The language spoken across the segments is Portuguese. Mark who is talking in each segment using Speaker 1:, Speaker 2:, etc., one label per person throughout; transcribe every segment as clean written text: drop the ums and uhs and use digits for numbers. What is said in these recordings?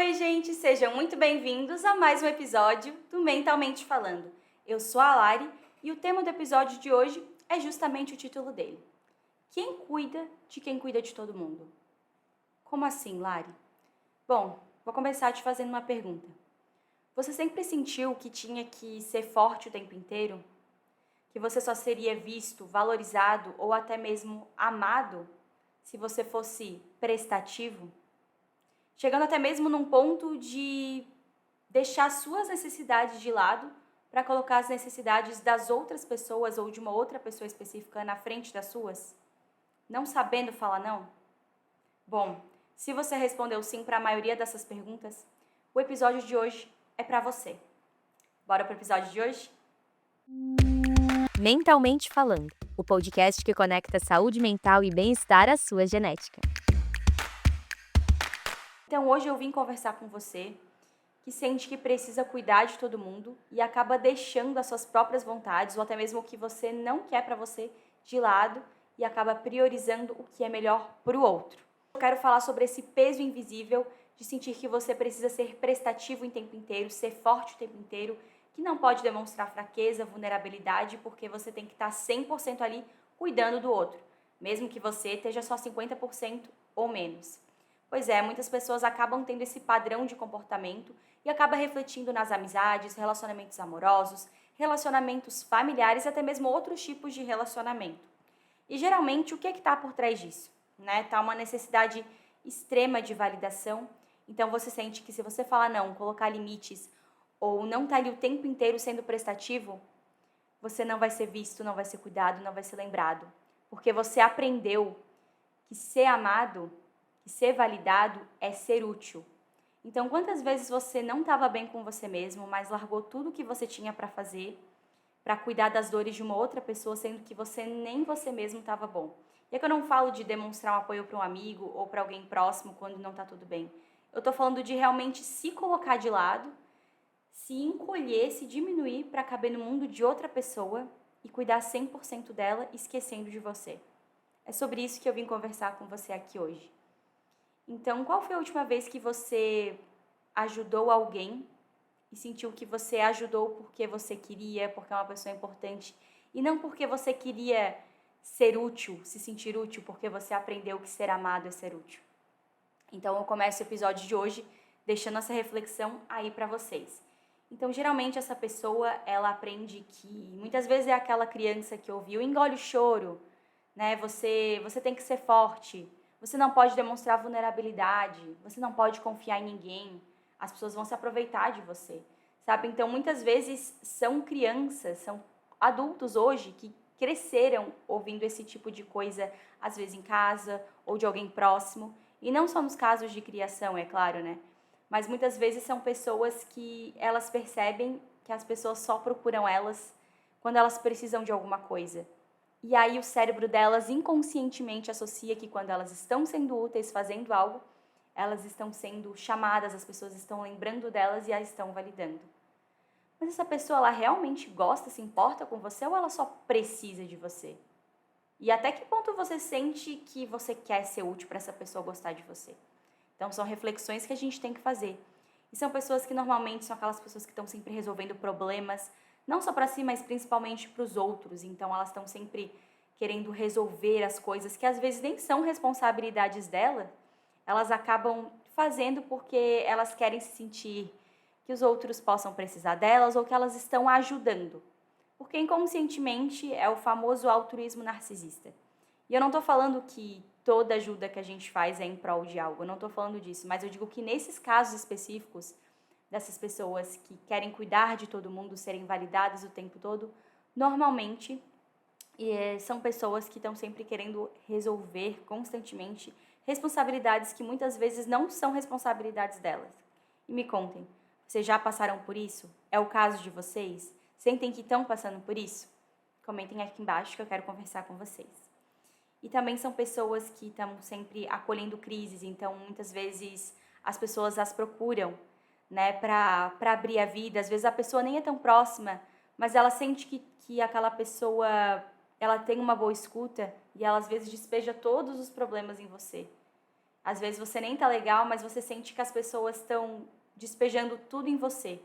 Speaker 1: Oi, gente, sejam muito bem-vindos a mais um episódio do Mentalmente Falando. Eu sou a Lari e o tema do episódio de hoje é justamente o título dele. Quem cuida de quem cuida de todo mundo? Como assim, Lari? Bom, vou começar te fazendo uma pergunta. Você sempre sentiu que tinha que ser forte o tempo inteiro? Que você só seria visto, valorizado ou até mesmo amado se você fosse prestativo? Chegando até mesmo num ponto de deixar suas necessidades de lado para colocar as necessidades das outras pessoas ou de uma outra pessoa específica na frente das suas? Não sabendo falar não? Bom, se você respondeu sim para a maioria dessas perguntas, o episódio de hoje é para você. Bora pro episódio de hoje?
Speaker 2: Mentalmente Falando, o podcast que conecta saúde mental e bem-estar à sua genética.
Speaker 1: Então hoje eu vim conversar com você que sente que precisa cuidar de todo mundo e acaba deixando as suas próprias vontades ou até mesmo o que você não quer para você de lado e acaba priorizando o que é melhor para o outro. Eu quero falar sobre esse peso invisível de sentir que você precisa ser prestativo o tempo inteiro, ser forte o tempo inteiro, que não pode demonstrar fraqueza, vulnerabilidade, porque você tem que estar 100% ali cuidando do outro, mesmo que você esteja só 50% ou menos. Pois é, muitas pessoas acabam tendo esse padrão de comportamento e acaba refletindo nas amizades, relacionamentos amorosos, relacionamentos familiares e até mesmo outros tipos de relacionamento. E geralmente o que está por trás disso? Tá uma necessidade extrema de validação. Então você sente que se você falar não, colocar limites ou não estar ali o tempo inteiro sendo prestativo, você não vai ser visto, não vai ser cuidado, não vai ser lembrado. Porque você aprendeu que ser amado, que ser validado é ser útil. Então, quantas vezes você não estava bem com você mesmo, mas largou tudo que você tinha para fazer, para cuidar das dores de uma outra pessoa, sendo que você nem você mesmo estava bom? E é que eu não falo de demonstrar um apoio para um amigo ou para alguém próximo quando não está tudo bem. Eu estou falando de realmente se colocar de lado, se encolher, se diminuir para caber no mundo de outra pessoa e cuidar 100% dela, esquecendo de você. É sobre isso que eu vim conversar com você aqui hoje. Então, qual foi a última vez que você ajudou alguém e sentiu que você ajudou porque você queria, porque é uma pessoa importante, e não porque você queria ser útil, se sentir útil, porque você aprendeu que ser amado é ser útil? Então, eu começo o episódio de hoje deixando essa reflexão aí para vocês. Então, geralmente essa pessoa, ela aprende que muitas vezes é aquela criança que ouviu, engole o choro, né? Você tem que ser forte. Você não pode demonstrar vulnerabilidade. Você não pode confiar em ninguém. As pessoas vão se aproveitar de você, sabe? Então, muitas vezes são crianças, são adultos hoje que cresceram ouvindo esse tipo de coisa, às vezes em casa ou de alguém próximo. E não só nos casos de criação, é claro, né? Mas muitas vezes são pessoas que elas percebem que as pessoas só procuram elas quando elas precisam de alguma coisa. E aí o cérebro delas inconscientemente associa que quando elas estão sendo úteis, fazendo algo, elas estão sendo chamadas, as pessoas estão lembrando delas e as estão validando. Mas essa pessoa, ela realmente gosta, se importa com você ou ela só precisa de você? E até que ponto você sente que você quer ser útil para essa pessoa gostar de você? Então são reflexões que a gente tem que fazer. E são pessoas que normalmente são aquelas pessoas que estão sempre resolvendo problemas, não só para si, mas principalmente para os outros. Então elas estão sempre querendo resolver as coisas que às vezes nem são responsabilidades dela, elas acabam fazendo porque elas querem se sentir que os outros possam precisar delas ou que elas estão ajudando. Porque inconscientemente é o famoso altruísmo narcisista. E eu não estou falando que toda ajuda que a gente faz é em prol de algo, eu não estou falando disso, mas eu digo que nesses casos específicos, dessas pessoas que querem cuidar de todo mundo, serem validadas o tempo todo, normalmente são pessoas que estão sempre querendo resolver constantemente responsabilidades que muitas vezes não são responsabilidades delas. E me contem, vocês já passaram por isso? É o caso de vocês? Sentem que estão passando por isso? Comentem aqui embaixo que eu quero conversar com vocês. E também são pessoas que estão sempre acolhendo crises, então muitas vezes as pessoas as procuram, né, para abrir a vida. Às vezes a pessoa nem é tão próxima, mas ela sente que aquela pessoa, ela tem uma boa escuta e ela às vezes despeja todos os problemas em você. Às vezes você nem tá legal, mas você sente que as pessoas estão despejando tudo em você.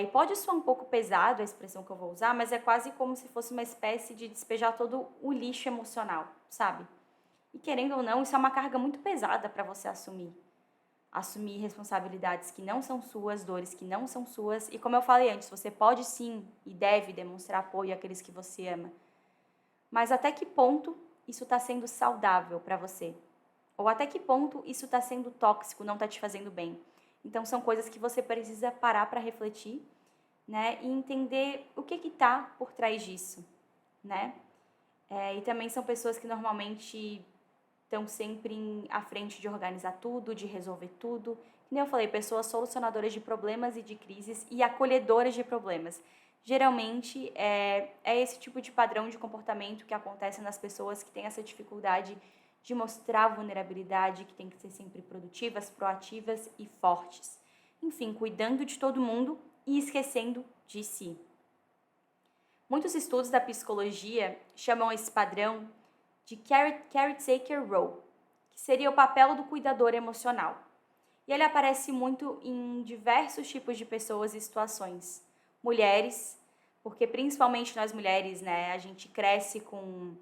Speaker 1: E pode soar um pouco pesado a expressão que eu vou usar, mas é quase como se fosse uma espécie de despejar todo o lixo emocional, sabe? E querendo ou não, isso é uma carga muito pesada para você assumir. Assumir responsabilidades que não são suas, dores que não são suas. E como eu falei antes, você pode sim e deve demonstrar apoio àqueles que você ama. Mas até que ponto isso está sendo saudável para você? Ou até que ponto isso está sendo tóxico, não está te fazendo bem? Então, são coisas que você precisa parar para refletir, né? E entender o que está por trás disso, né? E também são pessoas que normalmente estão sempre à frente de organizar tudo, de resolver tudo. Como eu falei, pessoas solucionadoras de problemas e de crises e acolhedoras de problemas. Geralmente, é esse tipo de padrão de comportamento que acontece nas pessoas que têm essa dificuldade de mostrar vulnerabilidade, que tem que ser sempre produtivas, proativas e fortes. Enfim, cuidando de todo mundo e esquecendo de si. Muitos estudos da psicologia chamam esse padrão de caretaker role, que seria o papel do cuidador emocional. E ele aparece muito em diversos tipos de pessoas e situações. Mulheres, porque principalmente nós mulheres, né, a gente cresce com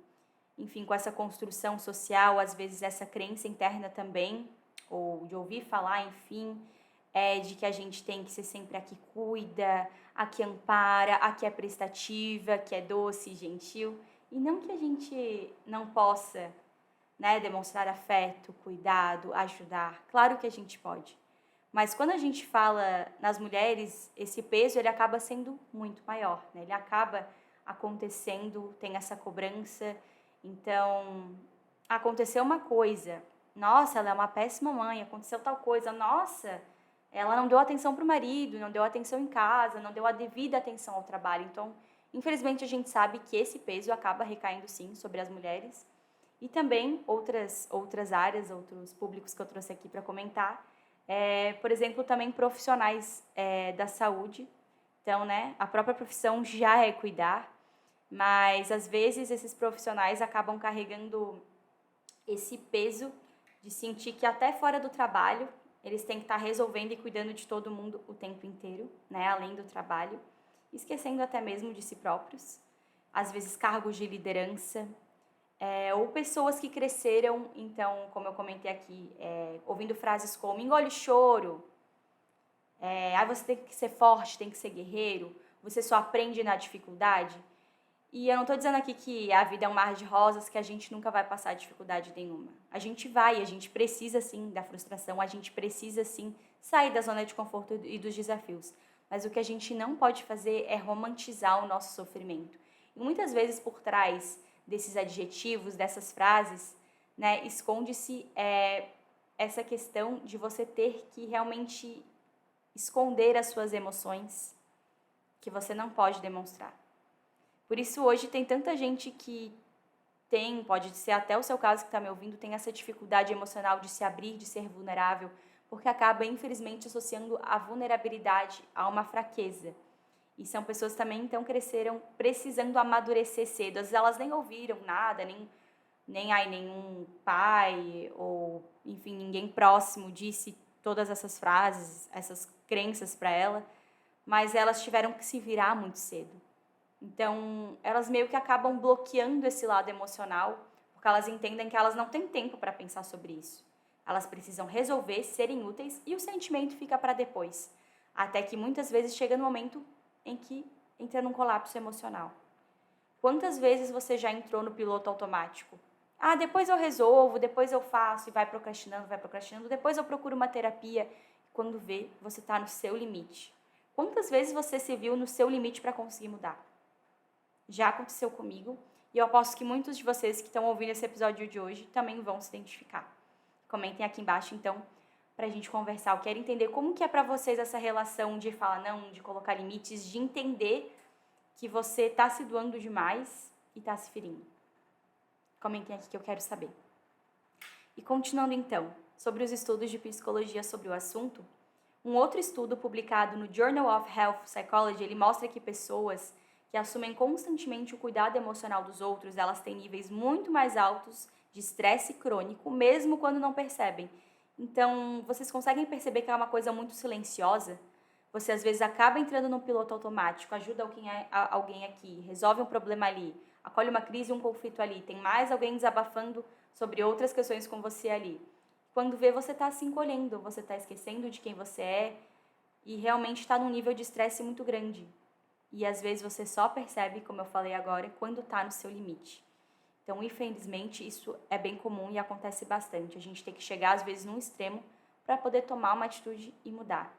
Speaker 1: essa construção social, às vezes essa crença interna também, ou de ouvir falar, enfim, de que a gente tem que ser sempre a que cuida, a que ampara, a que é prestativa, que é doce e gentil. E não que a gente não possa, né, demonstrar afeto, cuidado, ajudar. Claro que a gente pode. Mas quando a gente fala nas mulheres, esse peso ele acaba sendo muito maior, né? Ele acaba acontecendo, tem essa cobrança. Então, aconteceu uma coisa. Nossa, ela é uma péssima mãe, aconteceu tal coisa. Nossa, ela não deu atenção para o marido, não deu atenção em casa, não deu a devida atenção ao trabalho. Então, infelizmente, a gente sabe que esse peso acaba recaindo, sim, sobre as mulheres. E também outras áreas, outros públicos que eu trouxe aqui para comentar. Por exemplo, também profissionais da saúde. Então, né, a própria profissão já é cuidar, mas às vezes esses profissionais acabam carregando esse peso de sentir que até fora do trabalho eles têm que estar resolvendo e cuidando de todo mundo o tempo inteiro, né, além do trabalho, esquecendo até mesmo de si próprios. Às vezes cargos de liderança, ou pessoas que cresceram, então, como eu comentei aqui, ouvindo frases como engole o choro, você tem que ser forte, tem que ser guerreiro, você só aprende na dificuldade. E eu não estou dizendo aqui que a vida é um mar de rosas, que a gente nunca vai passar dificuldade nenhuma. A gente precisa sim da frustração, a gente precisa sim sair da zona de conforto e dos desafios. Mas o que a gente não pode fazer é romantizar o nosso sofrimento. E muitas vezes por trás desses adjetivos, dessas frases, né, esconde-se essa questão de você ter que realmente esconder as suas emoções que você não pode demonstrar. Por isso hoje tem tanta gente que pode ser até o seu caso que está me ouvindo, tem essa dificuldade emocional de se abrir, de ser vulnerável, porque acaba infelizmente associando a vulnerabilidade a uma fraqueza. E são pessoas que também então cresceram precisando amadurecer cedo. Às vezes elas nem ouviram nada, nenhum pai ou, enfim, ninguém próximo disse todas essas frases, essas crenças para ela, mas elas tiveram que se virar muito cedo. Então, elas meio que acabam bloqueando esse lado emocional, porque elas entendem que elas não têm tempo para pensar sobre isso. Elas precisam resolver, serem úteis e o sentimento fica para depois. Até que muitas vezes chega no momento em que entra num colapso emocional. Quantas vezes você já entrou no piloto automático? Depois eu resolvo, depois eu faço, e vai procrastinando, depois eu procuro uma terapia. Quando vê, você está no seu limite. Quantas vezes você se viu no seu limite para conseguir mudar? Já aconteceu comigo, e eu aposto que muitos de vocês que estão ouvindo esse episódio de hoje também vão se identificar. Comentem aqui embaixo, então, pra gente conversar. Eu quero entender como que é pra vocês essa relação de falar não, de colocar limites, de entender que você tá se doando demais e tá se ferindo. Comentem aqui que eu quero saber. E continuando então, sobre os estudos de psicologia sobre o assunto, um outro estudo publicado no Journal of Health Psychology, ele mostra que pessoas que assumem constantemente o cuidado emocional dos outros, elas têm níveis muito mais altos de estresse crônico, mesmo quando não percebem. Então, vocês conseguem perceber que é uma coisa muito silenciosa? Você às vezes acaba entrando no piloto automático, ajuda alguém aqui, resolve um problema ali, acolhe uma crise, um conflito ali, tem mais alguém desabafando sobre outras questões com você ali. Quando vê, você está se encolhendo, você está esquecendo de quem você é e realmente está num nível de estresse muito grande. E às vezes você só percebe, como eu falei agora, quando está no seu limite. Então, infelizmente, isso é bem comum e acontece bastante. A gente tem que chegar, às vezes, num extremo para poder tomar uma atitude e mudar.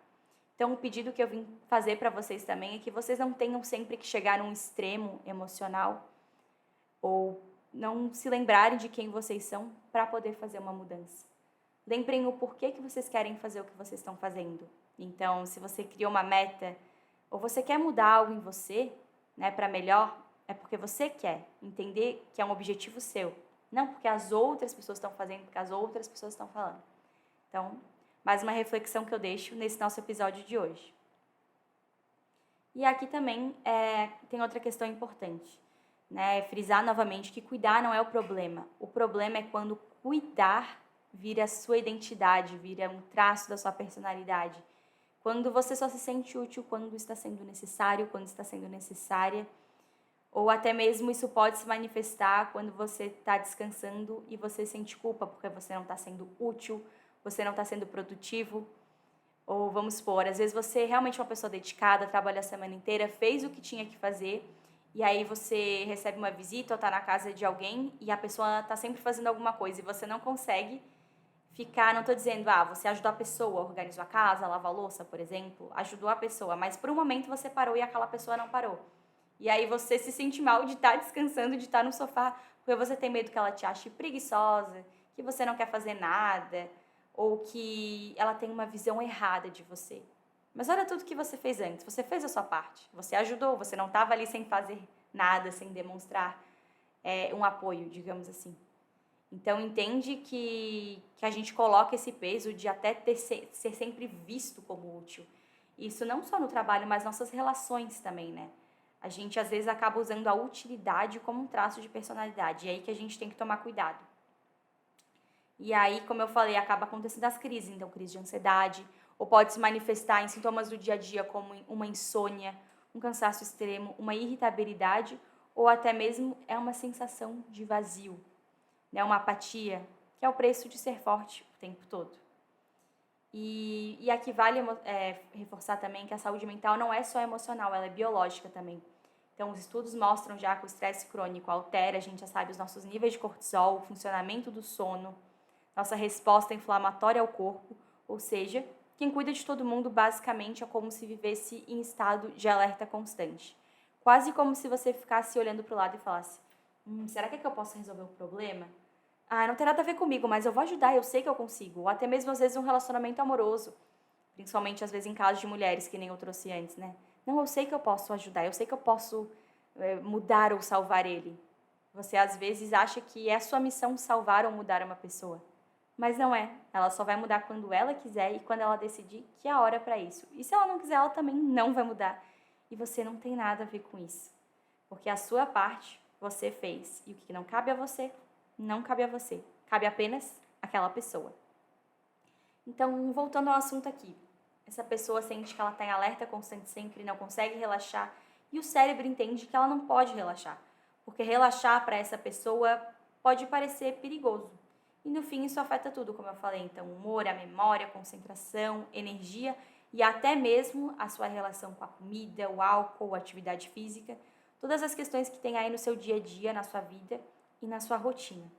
Speaker 1: Então, o pedido que eu vim fazer para vocês também é que vocês não tenham sempre que chegar num extremo emocional ou não se lembrarem de quem vocês são para poder fazer uma mudança. Lembrem o porquê que vocês querem fazer o que vocês estão fazendo. Então, se você criou uma meta ou você quer mudar algo em você, né, para melhor, é porque você quer entender que é um objetivo seu, não porque as outras pessoas estão fazendo, porque as outras pessoas estão falando. Então, mais uma reflexão que eu deixo nesse nosso episódio de hoje. E aqui também tem outra questão importante, né? Frisar novamente que cuidar não é o problema. O problema é quando cuidar vira a sua identidade, vira um traço da sua personalidade. Quando você só se sente útil quando está sendo necessário, quando está sendo necessária. Ou até mesmo isso pode se manifestar quando você está descansando e você sente culpa porque você não está sendo útil, você não está sendo produtivo. Ou vamos supor, às vezes você realmente é uma pessoa dedicada, trabalha a semana inteira, fez o que tinha que fazer, e aí você recebe uma visita ou está na casa de alguém e a pessoa está sempre fazendo alguma coisa e você não consegue ficar, não estou dizendo, você ajudou a pessoa, organizou a casa, lavou a louça, por exemplo, ajudou a pessoa, mas por um momento você parou e aquela pessoa não parou. E aí você se sente mal de estar descansando, de estar no sofá, porque você tem medo que ela te ache preguiçosa, que você não quer fazer nada, ou que ela tem uma visão errada de você. Mas olha tudo que você fez antes, você fez a sua parte, você ajudou, você não estava ali sem fazer nada, sem demonstrar um apoio, digamos assim. Então, entende que a gente coloca esse peso de até ser sempre visto como útil. Isso não só no trabalho, mas nossas relações também, né? A gente, às vezes, acaba usando a utilidade como um traço de personalidade. E é aí que a gente tem que tomar cuidado. E aí, como eu falei, acaba acontecendo as crises. Então, crise de ansiedade, ou pode se manifestar em sintomas do dia a dia, como uma insônia, um cansaço extremo, uma irritabilidade, ou até mesmo é uma sensação de vazio, né? Uma apatia, que é o preço de ser forte o tempo todo. E aqui vale reforçar também que a saúde mental não é só emocional, ela é biológica também. Então, os estudos mostram já que o estresse crônico altera, a gente já sabe, os nossos níveis de cortisol, o funcionamento do sono, nossa resposta inflamatória ao corpo, ou seja, quem cuida de todo mundo basicamente é como se vivesse em estado de alerta constante. Quase como se você ficasse olhando para o lado e falasse, será que eu posso resolver o problema? Não tem nada a ver comigo, mas eu vou ajudar, eu sei que eu consigo. Ou até mesmo, às vezes, um relacionamento amoroso. Principalmente, às vezes, em casos de mulheres, que nem eu trouxe antes, né? Não, eu sei que eu posso ajudar, eu sei que eu posso mudar ou salvar ele. Você, às vezes, acha que é a sua missão salvar ou mudar uma pessoa. Mas não é. Ela só vai mudar quando ela quiser e quando ela decidir que é a hora para isso. E se ela não quiser, ela também não vai mudar. E você não tem nada a ver com isso. Porque a sua parte, você fez. E o que não cabe a você, não cabe a você. Cabe apenas àquela pessoa. Então, voltando ao assunto aqui. Essa pessoa sente que ela está em alerta constante sempre, não consegue relaxar. E o cérebro entende que ela não pode relaxar. Porque relaxar para essa pessoa pode parecer perigoso. E no fim isso afeta tudo, como eu falei. Então, o humor, a memória, a concentração, energia e até mesmo a sua relação com a comida, o álcool, a atividade física. Todas as questões que tem aí no seu dia a dia, na sua vida e na sua rotina.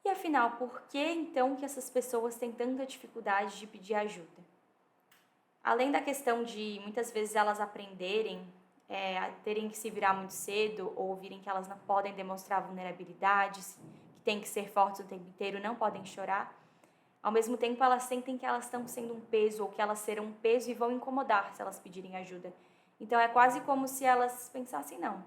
Speaker 1: E afinal, por que então que essas pessoas têm tanta dificuldade de pedir ajuda? Além da questão de muitas vezes elas aprenderem, terem que se virar muito cedo ou ouvirem que elas não podem demonstrar vulnerabilidades, que têm que ser fortes o tempo inteiro, não podem chorar, ao mesmo tempo elas sentem que elas estão sendo um peso ou que elas serão um peso e vão incomodar se elas pedirem ajuda. Então é quase como se elas pensassem, não,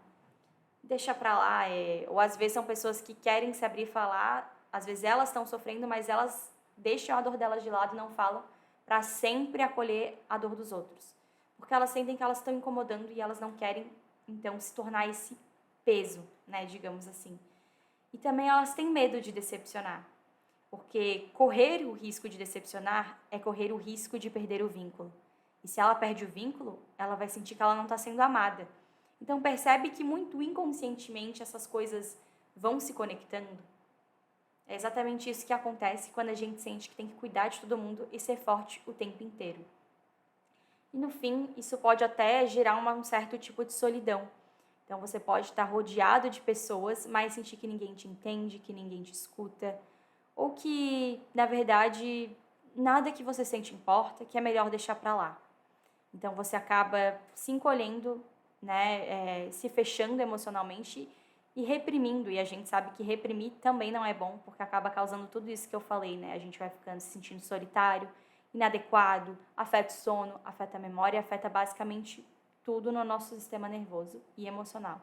Speaker 1: deixa pra lá, ou às vezes são pessoas que querem se abrir e falar, às vezes elas estão sofrendo, mas elas deixam a dor delas de lado e não falam para sempre acolher a dor dos outros. Porque elas sentem que elas estão incomodando e elas não querem, então, se tornar esse peso, né, digamos assim. E também elas têm medo de decepcionar, porque correr o risco de decepcionar é correr o risco de perder o vínculo. E se ela perde o vínculo, ela vai sentir que ela não está sendo amada. Então percebe que muito inconscientemente essas coisas vão se conectando. É exatamente isso que acontece quando a gente sente que tem que cuidar de todo mundo e ser forte o tempo inteiro. E no fim, isso pode até gerar um certo tipo de solidão. Então você pode estar rodeado de pessoas, mas sentir que ninguém te entende, que ninguém te escuta, ou que, na verdade, nada que você sente importa, que é melhor deixar pra lá. Então você acaba se encolhendo, né, se fechando emocionalmente e reprimindo. E a gente sabe que reprimir também não é bom, porque acaba causando tudo isso que eu falei, né? A gente vai ficando se sentindo solitário, inadequado, afeta o sono, afeta a memória, afeta basicamente tudo no nosso sistema nervoso e emocional.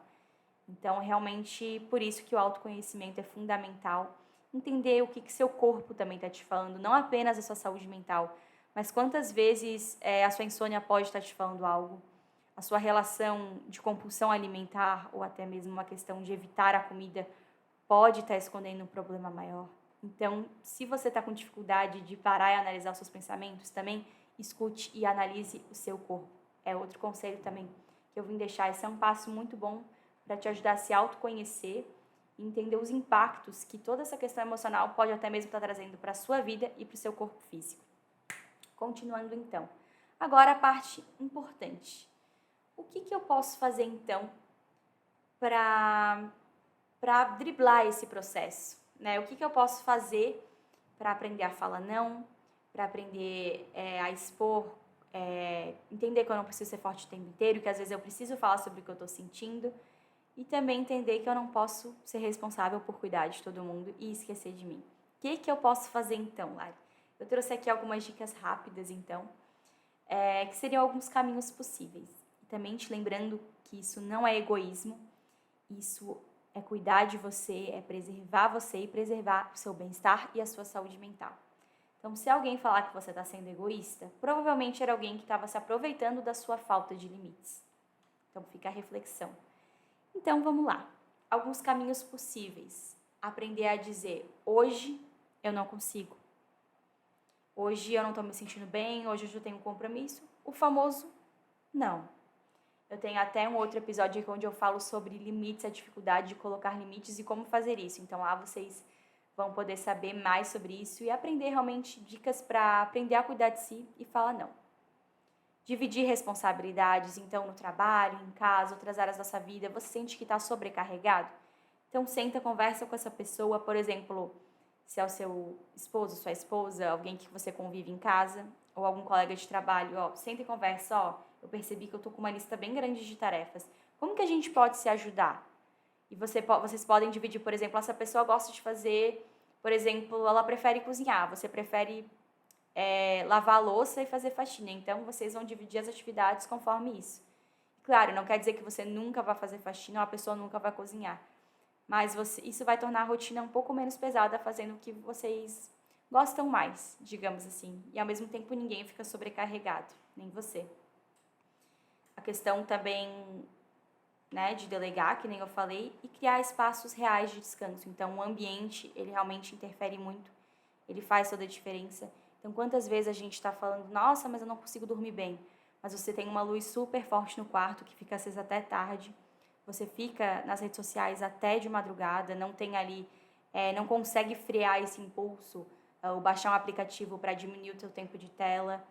Speaker 1: Então, realmente, por isso que o autoconhecimento é fundamental. Entender o que seu corpo também está te falando, não apenas a sua saúde mental, mas quantas vezes a sua insônia pode estar te falando algo, a sua relação de compulsão alimentar ou até mesmo uma questão de evitar a comida pode estar escondendo um problema maior. Então, se você está com dificuldade de parar e analisar os seus pensamentos, também escute e analise o seu corpo. É outro conselho também que eu vim deixar. Esse é um passo muito bom para te ajudar a se autoconhecer e entender os impactos que toda essa questão emocional pode até mesmo estar trazendo para a sua vida e para o seu corpo físico. Continuando então. Agora a parte importante. O que eu posso fazer então para driblar esse processo? Né? O que eu posso fazer para aprender a falar não, para aprender a expor, entender que eu não preciso ser forte o tempo inteiro, que às vezes eu preciso falar sobre o que eu estou sentindo, e também entender que eu não posso ser responsável por cuidar de todo mundo e esquecer de mim. O que eu posso fazer então, Lari? Eu trouxe aqui algumas dicas rápidas, então, que seriam alguns caminhos possíveis. E também te lembrando que isso não é egoísmo, isso é cuidar de você, é preservar você e preservar o seu bem-estar e a sua saúde mental. Então, se alguém falar que você está sendo egoísta, provavelmente era alguém que estava se aproveitando da sua falta de limites. Então, fica a reflexão. Então, vamos lá. Alguns caminhos possíveis. Aprender a dizer, hoje eu não consigo. Hoje eu não estou me sentindo bem, hoje eu tenho um compromisso. O famoso não. Eu tenho até um outro episódio aqui onde eu falo sobre limites, a dificuldade de colocar limites e como fazer isso. Então lá vocês vão poder saber mais sobre isso e aprender realmente dicas para aprender a cuidar de si e falar não. Dividir responsabilidades, então, no trabalho, em casa, outras áreas da sua vida, você sente que está sobrecarregado? Então senta, conversa com essa pessoa, por exemplo, se é o seu esposo, sua esposa, alguém que você convive em casa, ou algum colega de trabalho, senta e conversa, eu percebi que eu tô com uma lista bem grande de tarefas. Como que a gente pode se ajudar? E vocês podem dividir, por exemplo, essa pessoa gosta de fazer, por exemplo, ela prefere cozinhar, você prefere lavar a louça e fazer faxina. Então, vocês vão dividir as atividades conforme isso. Claro, não quer dizer que você nunca vai fazer faxina ou a pessoa nunca vai cozinhar. Mas isso vai tornar a rotina um pouco menos pesada, fazendo o que vocês gostam mais, digamos assim. E ao mesmo tempo ninguém fica sobrecarregado, nem você. A questão também, né, de delegar, que nem eu falei, e criar espaços reais de descanso. Então, o ambiente, ele realmente interfere muito, ele faz toda a diferença. Então, quantas vezes a gente está falando, nossa, mas eu não consigo dormir bem. Mas você tem uma luz super forte no quarto, que fica acesa até tarde. Você fica nas redes sociais até de madrugada, não tem ali, não consegue frear esse impulso, ou baixar um aplicativo para diminuir o seu tempo de tela.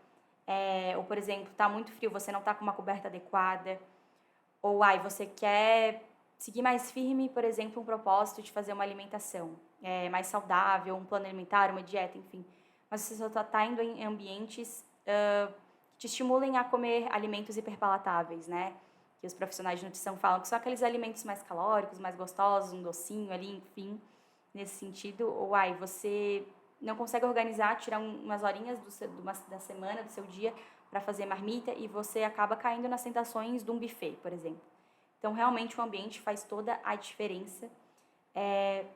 Speaker 1: Ou, por exemplo, está muito frio, você não está com uma coberta adequada. Ou, você quer seguir mais firme, por exemplo, um propósito de fazer uma alimentação mais saudável, um plano alimentar, uma dieta, enfim. Mas você só está indo em ambientes que te estimulem a comer alimentos hiperpalatáveis, né? Que os profissionais de nutrição falam que são aqueles alimentos mais calóricos, mais gostosos, um docinho ali, enfim, nesse sentido. Ou, você não consegue organizar, tirar umas horinhas da semana, do seu dia, para fazer marmita e você acaba caindo nas tentações de um buffet, por exemplo. Então, realmente, o ambiente faz toda a diferença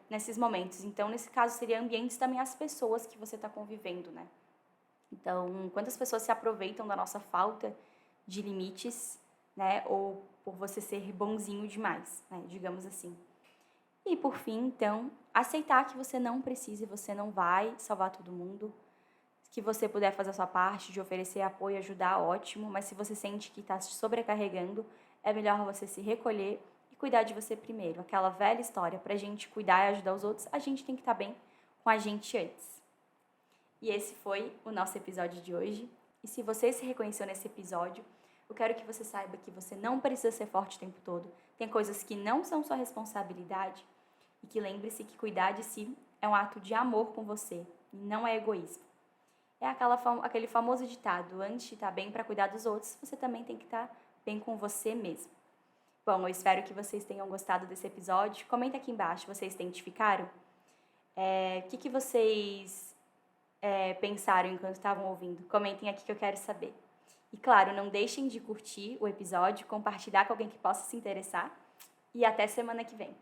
Speaker 1: nesses momentos. Então, nesse caso, seria ambientes também as pessoas que você está convivendo, né? Então, quantas pessoas se aproveitam da nossa falta de limites, né? Ou por você ser bonzinho demais, né? Digamos assim. E por fim, então, aceitar que você não precisa e você não vai salvar todo mundo. Que você puder fazer a sua parte de oferecer apoio, ajudar, ótimo, mas se você sente que está se sobrecarregando, é melhor você se recolher e cuidar de você primeiro. Aquela velha história, para a gente cuidar e ajudar os outros, a gente tem que estar bem com a gente antes. E esse foi o nosso episódio de hoje. E se você se reconheceu nesse episódio, eu quero que você saiba que você não precisa ser forte o tempo todo. Tem coisas que não são sua responsabilidade e que lembre-se que cuidar de si é um ato de amor com você e não é egoísmo. É aquele famoso ditado, antes de estar bem para cuidar dos outros, você também tem que estar bem com você mesmo. Bom, eu espero que vocês tenham gostado desse episódio. Comenta aqui embaixo, vocês se identificaram? O que vocês pensaram enquanto estavam ouvindo? Comentem aqui que eu quero saber. E claro, não deixem de curtir o episódio, compartilhar com alguém que possa se interessar. E até semana que vem.